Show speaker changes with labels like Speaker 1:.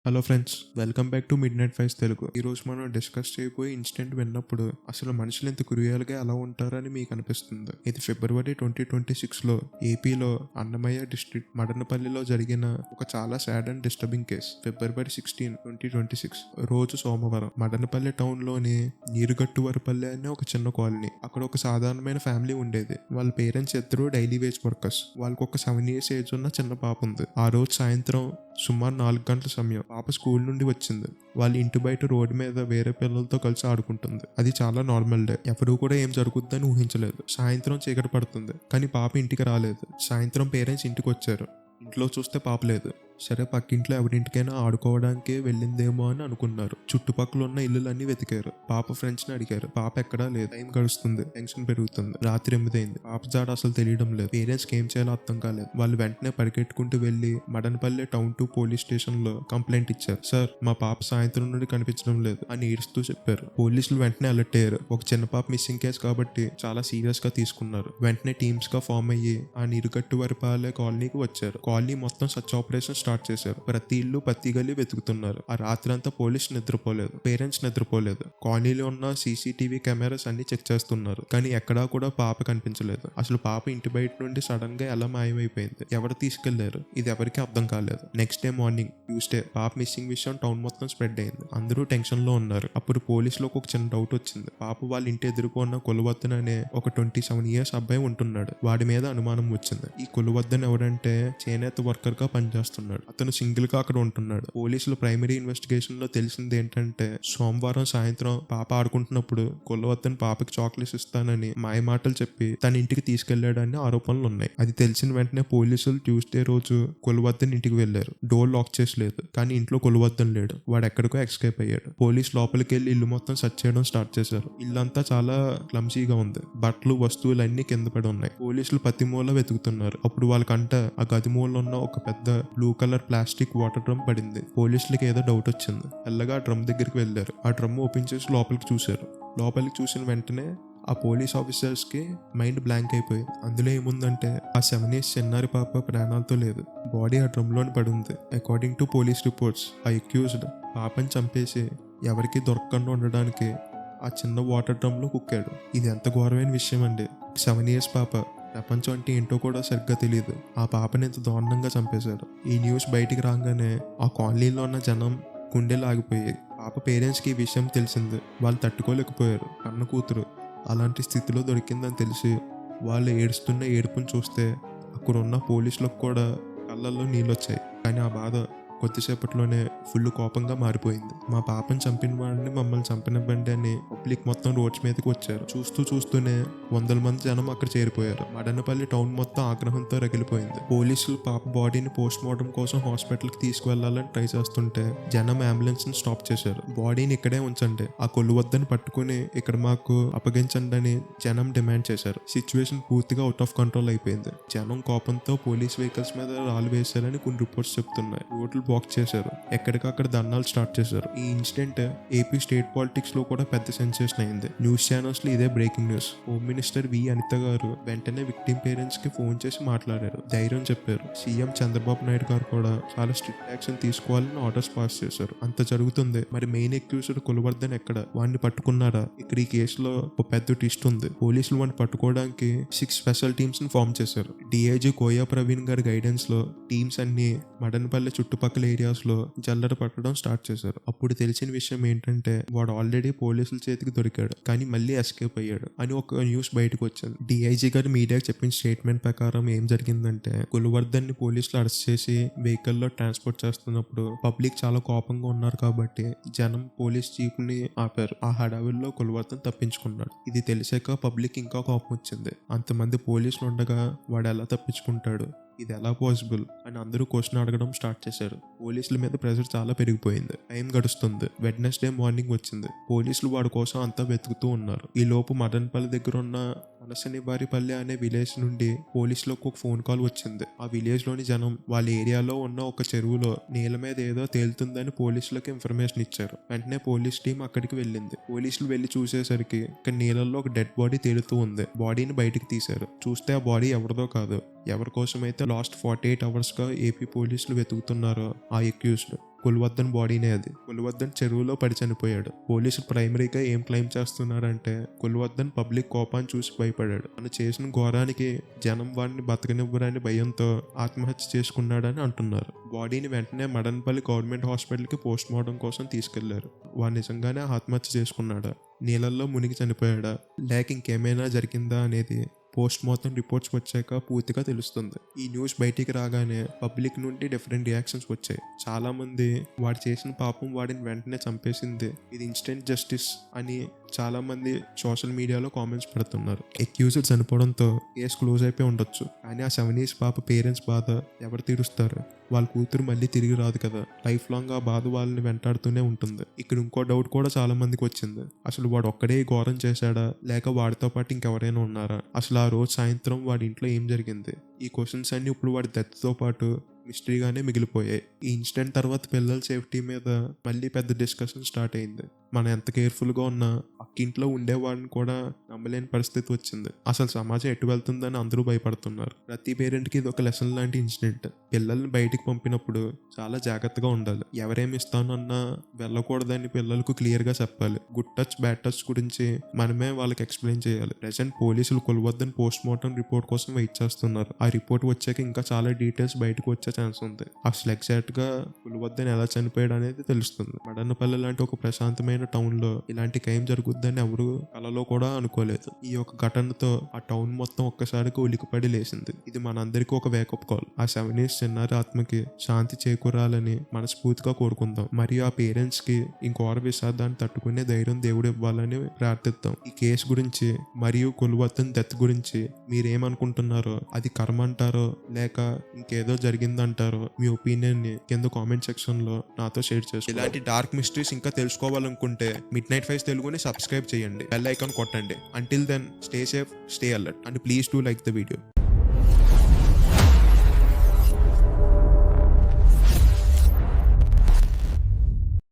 Speaker 1: Hello friends, welcome back to mid night fives Telugu. ఈరోజు మనం discuss చేయబోయే ఇన్సిడెంట్ విన్నప్పుడు అసలు మనుషులు ఎంత క్రూయల్గా ఎలా ఉంటారని మీకు అనిపిస్తుంది. ఇది ఫిబ్రవరి 2026లో ఏపీలో అన్నమయ్య డిస్ట్రిక్ట్ మదనపల్లిలో జరిగిన ఒక చాలా సాడ్ అండ్ డిస్టర్బింగ్ కేస్. ఫిబ్రవరి 16, 2026 రోజు సోమవారం మదనపల్లి టౌన్లోని నీరుగట్టువరపల్లి అనే ఒక చిన్న కాలనీ. అక్కడ ఒక సాధారణమైన ఫ్యామిలీ ఉండేది. వాళ్ళ పేరెంట్స్ ఇద్దరు డైలీ వేజ్ వర్కర్స్. వాళ్ళకి ఒక 7 years ఏజ్ ఉన్న చిన్న పాప ఉంది. ఆ రోజు సాయంత్రం సుమారు 4 గంటల సమయం. పాప స్కూల్ నుండి వచ్చింది. వాళ్ళ ఇంటి బయట రోడ్డు మీద వేరే పిల్లలతో కలిసి ఆడుకుంటుంది. అది చాలా నార్మల్ డే. ఎవరు కూడా ఏం జరుగుతుందని ఊహించలేదు. సాయంత్రం చీకటి పడుతుంది, కానీ పాప ఇంటికి రాలేదు. సాయంత్రం పేరెంట్స్ ఇంటికి వచ్చారు. ఇంట్లో చూస్తే పాప లేదు. సరే, పక్కింట్లో ఎవరింటికైనా ఆడుకోవడానికి వెళ్ళిందేమో అని అనుకున్నారు. చుట్టుపక్కల ఉన్న ఇల్లులన్నీ వెతికారు. పాప ఫ్రెండ్స్ ని అడిగారు. పాప ఎక్కడా లేదు. టైం గడుస్తుంది, టెన్షన్ పెరుగుతుంది. రాత్రి 8 అయింది. పాప జాడ అసలు తెలియడం లేదు. పేరెంట్స్ కి ఏం చేయాలో అర్థం కాలేదు. వాళ్ళు వెంటనే పరిగెట్టుకుంటూ వెళ్లి మదనపల్లి టౌన్ 2 పోలీస్ స్టేషన్ లో కంప్లైంట్ ఇచ్చారు. సార్, మా పాప సాయంత్రం నుండి కనిపించడం లేదు అని ఏడుస్తూ చెప్పారు. పోలీసులు వెంటనే అలర్ట్ అయ్యారు. ఒక చిన్న పాప మిస్సింగ్ కేసు కాబట్టి చాలా సీరియస్ గా తీసుకున్నారు. వెంటనే టీమ్స్ గా ఫామ్ అయ్యి ఆ నీరుగట్టు వరపాలే కాలనీకి వచ్చారు. కాలనీ మొత్తం సర్చ్ ఆపరేషన్ స్టార్ట్ చేశారు. ప్రతి ఇల్లు ప్రతి గల్లి వెతుకుతున్నారు. ఆ రాత్రంతా పోలీసు నిద్రపోలేదు. పేరెంట్స్ నిద్రపోలేదు. కాలనీలో ఉన్న సీసీటీవీ కెమెరాస్ అన్ని చెక్ చేస్తున్నారు. కానీ ఎక్కడా కూడా పాప కనిపించలేదు. అసలు పాప ఇంటి బయట నుండి సడన్ గా ఎలా మాయమైపోయింది, ఎవరు తీసుకెళ్లారు, ఇది ఎవరికి అర్థం కాలేదు. నెక్స్ట్ డే మార్నింగ్ ట్యూస్డే పాప మిస్సింగ్ విషయం టౌన్ మొత్తం స్ప్రెడ్ అయింది. అందరూ టెన్షన్ లో ఉన్నారు. అప్పుడు పోలీసులకు ఒక చిన్న డౌట్ వచ్చింది. పాప వాళ్ళ ఇంటి ఎదుర్కొన్న కొలువద్దన్ అనే ఒక 27 years అబ్బాయి ఉంటున్నాడు. వాడి మీద అనుమానం వచ్చింది. ఈ కొలువద్దన్ ఎవరంటే చేనేత వర్కర్ గా పనిచేస్తున్నాడు. అతను సింగిల్ గా అక్కడ ఉంటున్నాడు. పోలీసులు ప్రైమరీ ఇన్వెస్టిగేషన్ లో తెలిసింది ఏంటంటే సోమవారం సాయంత్రం పాప ఆడుకుంటున్నప్పుడు కొలువద్దన్ పాపకి చాక్లెట్స్ ఇస్తానని మాయ మాటలు చెప్పి తన ఇంటికి తీసుకెళ్లాడని ఆరోపణలు ఉన్నాయి. అది తెలిసిన వెంటనే పోలీసులు ట్యూస్డే రోజు కొలువద్దన్ ఇంటికి వెళ్లారు. డోర్ లాక్ చేసి లేదు, కానీ ఇంట్లో కొలువద్దన్ లేడు. వాడు ఎక్కడికో ఎస్కేప్ అయ్యాడు. పోలీసు లోపలికి వెళ్లి ఇల్లు మొత్తం సెర్చ్ చేయడం స్టార్ట్ చేశారు. ఇల్లంతా చాలా క్లమ్సీగా ఉంది. బట్టలు వస్తువులు అన్ని కింద పడి ఉన్నాయి. పోలీసులు ప్రతి మూల వెతుకుతున్నారు. అప్పుడు వాళ్ళకంట ఆ గది మూల ఉన్న ఒక పెద్ద blue colour plastic water drum పడింది. పోలీసులకి ఏదో డౌట్ వచ్చింది. ఎల్లగా ఆ డ్రమ్ దగ్గరికి వెళ్లారు. ఆ డ్రమ్ ఓపెన్ చేసి లోపలికి చూశారు. లోపలికి చూసిన వెంటనే ఆ పోలీస్ ఆఫీసర్స్ కి మైండ్ బ్లాంక్ అయిపోయింది. అందులో ఏముందంటే ఆ 7 years చిన్నారి పాప ప్రాణాలతో లేదు. బాడీ ఆ డ్రమ్ లోని పడి ఉంది. అకార్డింగ్ టు పోలీస్ రిపోర్ట్స్ ఆ అక్యూజ్డ్ పాపని చంపేసి ఎవరికి దొరకకుండా ఉండడానికి ఆ చిన్న వాటర్ డ్రమ్ లో కుక్కాడు. ఇది ఎంత ఘోరమైన విషయం అండి. 7 years పాప, ప్రపంచం అంటే ఏంటో కూడా సరిగ్గా తెలియదు. ఆ పాపని ఎంత దారుణంగా చంపేశారు. ఈ న్యూస్ బయటికి రాగానే ఆ కాలనీలో ఉన్న జనం గుండెలు ఆగిపోయాయి. పాప పేరెంట్స్ కి ఈ విషయం తెలిసింది. వాళ్ళు తట్టుకోలేకపోయారు. కన్న కూతురు అలాంటి స్థితిలో దొరికిందని తెలిసి వాళ్ళు ఏడుస్తున్న ఏడుపుని చూస్తే అక్కడున్న పోలీసులకు కూడా కళ్ళల్లో నీళ్ళొచ్చాయి. కానీ ఆ బాధ కొద్దిసేపట్లోనే ఫుల్ కోపంగా మారిపోయింది. మా పాపని చంపిన వాడిని మమ్మల్ని చంపినవ్వండి అని పబ్లిక్ మొత్తం రోడ్స్ మీదకి వచ్చారు. చూస్తూనే వందల మంది జనం అక్కడ చేరిపోయారు. మదనపల్లి టౌన్ మొత్తం ఆగ్రహంతో రగిలిపోయింది. పోలీసులు పాప బాడీని పోస్ట్ మార్టం కోసం హాస్పిటల్ కి తీసుకువెళ్లాలని ట్రై చేస్తుంటే జనం అంబులెన్స్ ని స్టాప్ చేశారు. బాడీని ఇక్కడే ఉంచండి, ఆ కొలువద్దని పట్టుకుని ఇక్కడ మాకు అప్పగించండి అని జనం డిమాండ్ చేశారు. సిచ్యువేషన్ పూర్తిగా అవుట్ ఆఫ్ కంట్రోల్ అయిపోయింది. జనం కోపంతో పోలీస్ వెహికల్స్ మీద రాళ్ళు వేశారని కొన్ని రిపోర్ట్స్ చెప్తున్నాయి. రోడ్లు బ్లాక్ చేశారు. ఎక్కడికక్కడ ధర్నాలు స్టార్ట్ చేశారు. ఈ ఇన్సిడెంట్ ఏపీ స్టేట్ పాలిటిక్స్ లో కూడా పెద్ద సెన్సేషన్ అయింది. న్యూస్ ఛానల్స్ లో ఇదే బ్రేకింగ్ న్యూస్. హోమ్ మినిస్టర్ వి అనిత గారు వెంటనే విక్టిమ్ పేరెంట్స్ కి ఫోన్ చేసి మాట్లాడారు. ధైర్యం చెప్పారు. సీఎం చంద్రబాబు నాయుడు గారు కూడా చాలా స్ట్రిక్ట్ యాక్షన్ తీసుకోవాలని ఆర్డర్స్ పాస్ చేశారు. అంత జరుగుతుంది. మరి మెయిన్ అక్యూజ్డ్ కొలువర్ధన్ ఎక్కడ? వాడిని పట్టుకున్నారా? ఇక్కడ ఈ కేసులో ఒక పెద్ద ట్విస్ట్ ఉంది. పోలీసులు వాడిని పట్టుకోవడానికి 6 స్పెషల్ టీమ్స్ ని ఫామ్ చేశారు. డిఐజీ కోయా ప్రవీణ్ గారి గైడెన్స్ లో టీమ్స్ అన్ని మదనపల్లి చుట్టుపక్కల ఏరియాస్ లో జల్లెడ పట్టడం స్టార్ట్ చేశారు. అప్పుడు తెలిసిన విషయం ఏంటంటే వాడు ఆల్రెడీ పోలీసుల చేతికి దొరికాడు, కానీ మళ్ళీ ఎస్కేప్ అయ్యాడు అని ఒక న్యూస్ బయటకు వచ్చింది. డిఐజీ గారు మీడియాకి చెప్పిన స్టేట్మెంట్ ప్రకారం ఏం జరిగిందంటే కులవర్ధన్ ని పోలీసులు అరెస్ట్ చేసి వెహికల్ లో ట్రాన్స్పోర్ట్ చేస్తున్నప్పుడు పబ్లిక్ చాలా కోపంగా ఉన్నారు కాబట్టి జనం పోలీస్ జీప్ ని ఆపారు. ఆ హడావిల్లో కులవర్ధన్ తప్పించుకున్నాడు. ఇది తెలిసాక పబ్లిక్ ఇంకా కోపం వచ్చింది. అంతమంది పోలీసులు ఉండగా వాడు ఎలా తప్పించుకుంటాడు, ఇది ఎలా పాసిబుల్ అని అందరూ క్వశ్చన్ అడగడం స్టార్ట్ చేశారు. పోలీసుల మీద ప్రెషర్ చాలా పెరిగిపోయింది. టైం గడుస్తుంది. వెడ్నెస్డే మార్నింగ్ వచ్చింది. పోలీసులు వాడి కోసం అంతా వెతుకుతూ ఉన్నారు. ఈ లోపు మదనపల్లి దగ్గర ఉన్న అనసనివారిపల్లి అనే విలేజ్ నుండి పోలీసులకు ఒక ఫోన్ కాల్ వచ్చింది. ఆ విలేజ్ లోని జనం వాళ్ళ ఏరియాలో ఉన్న ఒక చెరువులో నీళ్ళ మీద ఏదో తేలుతుందని పోలీసులకు ఇన్ఫర్మేషన్ ఇచ్చారు. వెంటనే పోలీస్ టీం అక్కడికి వెళ్ళింది. పోలీసులు వెళ్లి చూసేసరికి ఇక్కడ నీళ్ళల్లో ఒక డెడ్ బాడీ తేలుతూ ఉంది. బాడీని బయటికి తీశారు. చూస్తే ఆ బాడీ ఎవరిదో కాదు. ఎవరి కోసమైతే లాస్ట్ 48 hours గా ఏపీ పోలీసులు వెతుకుతున్నారో ఆ అక్యూజ్డ్ కుల్వద్దన్ బాడీనే అది. కుల్వద్దన్ చెరువులో పడి చనిపోయాడు. పోలీసులు ప్రైమరీగా ఏం క్లెయిమ్ చేస్తున్నారంటే కుల్వద్దన్ పబ్లిక్ కోపాన్ని చూసి భయపడాడు. తను చేసిన ఘోరానికి జనం వాడిని బతకనివ్వరని భయంతో ఆత్మహత్య చేసుకున్నాడని అంటున్నారు. బాడీని వెంటనే మదనపల్లి గవర్నమెంట్ హాస్పిటల్కి పోస్ట్ మార్టం కోసం తీసుకెళ్లారు. వాడు నిజంగానే ఆత్మహత్య చేసుకున్నాడా, నీళ్ళల్లో మునిగి చనిపోయాడా, లేక ఇంకేమైనా జరిగిందా అనేది పోస్ట్ మార్టం రిపోర్ట్స్ వచ్చాక పూర్తిగా తెలుస్తుంది. ఈ న్యూస్ బయటికి రాగానే పబ్లిక్ నుండి డిఫరెంట్ రియాక్షన్స్ వచ్చాయి. చాలా మంది వాడు చేసిన పాపం వాడిని వెంటనే చంపేసింది, ఇది ఇన్స్టెంట్ జస్టిస్ అని చాలా మంది సోషల్ మీడియాలో కామెంట్స్ పెడుతున్నారు. అక్యూజ్డ్ చనిపోవడంతో కేసు క్లోజ్ అయిపోయి ఉండొచ్చు, కానీ ఆ 7 years పాప పేరెంట్స్ బాధ ఎవరు తీరుస్తారు? వాళ్ళ కూతురు మళ్ళీ తిరిగి రాదు కదా. లైఫ్ లాంగ్ ఆ బాధ వాళ్ళని వెంటాడుతూనే ఉంటుంది. ఇక్కడ ఇంకో డౌట్ కూడా చాలా మందికి వచ్చింది. అసలు వాడు ఒక్కడే ఈ ఘోరం చేశాడా, లేక వాడితో పాటు ఇంకెవరైనా ఉన్నారా? అసలు ఆ రోజు సాయంత్రం వాడి ఇంట్లో ఏం జరిగింది? ఈ క్వశ్చన్స్ అన్ని ఇప్పుడు వాడి డెత్తో పాటు మిస్టరీగానే మిగిలిపోయాయి. ఈ ఇన్సిడెంట్ తర్వాత పిల్లల సేఫ్టీ మీద మళ్ళీ పెద్ద డిస్కషన్ స్టార్ట్ అయింది. మనం ఎంత కేర్ఫుల్గా ఉన్నా పక్కింట్లో ఉండేవాడిని కూడా నమ్మలేని పరిస్థితి వచ్చింది. అసలు సమాజం ఎటు వెళ్తుందని అందరూ భయపడుతున్నారు. ప్రతి పేరెంట్కి ఇది ఒక లెసన్ లాంటి ఇన్సిడెంట్. పిల్లల్ని బయటికి పంపినప్పుడు చాలా జాగ్రత్తగా ఉండాలి. ఎవరేమి ఇస్తానన్నా వెళ్ళకూడదని పిల్లలకు క్లియర్గా చెప్పాలి. గుడ్ టచ్ బ్యాడ్ టచ్ గురించి మనమే వాళ్ళకి ఎక్స్ప్లెయిన్ చేయాలి. ప్రెసెంట్ పోలీసులు కుల్వద్దన్ పోస్ట్ మార్టం రిపోర్ట్ కోసం వెయిట్ చేస్తున్నారు. ఆ రిపోర్ట్ వచ్చాక ఇంకా చాలా డీటెయిల్స్ బయటకు వచ్చే ఛాన్స్ ఉంది. అసలు ఎగ్జాక్ట్ గా కుల్వద్దన్ ఎలా చనిపోయాడు అనేది తెలుస్తుంది. మదనపల్లి లాంటి ఒక ప్రశాంతమైన టౌన్ లో ఇలాంటి క్రైమ్ జరుగుద్దని ఎవరు కలలో కూడా అనుకోలేదు. ఈ యొక్క ఘటనతో ఆ టౌన్ మొత్తం ఒక్కసారిగా ఉలికిపడి లేచింది. ఇది మనందరికీ ఒక వేకప్ కాల్. ఆ 7 years చిన్నారి ఆత్మకి శాంతి చేకూరాలని మనస్ఫూర్తిగా కోరుకుందాం. మరియు ఆ పేరెంట్స్ కి ఇంకోర విషాదాన్ని తట్టుకునే ధైర్యం దేవుడు ఇవ్వాలని ప్రార్థిద్దాం. ఈ కేసు గురించి మరియు కుల్వద్దన్ డెత్ గురించి మీరేమనుకుంటున్నారో, అది కర్మ అంటారో లేక ఇంకేదో జరిగిందంటారో, మీ ఒపీనియన్ ని కింద కామెంట్ సెక్షన్ లో నాతో షేర్ చేసుకోండి. ఇలాంటి డార్క్ మిస్టరీస్ ఇంకా తెలుసుకోవాలనుకుంటే మిడ్నైట్ ఫైవ్స్ తెలుగుని సబ్స్క్రైబ్ చేయండి, బెల్ ఐకాన్ కొట్టండి. Until then stay safe, stay alert and please do like the video.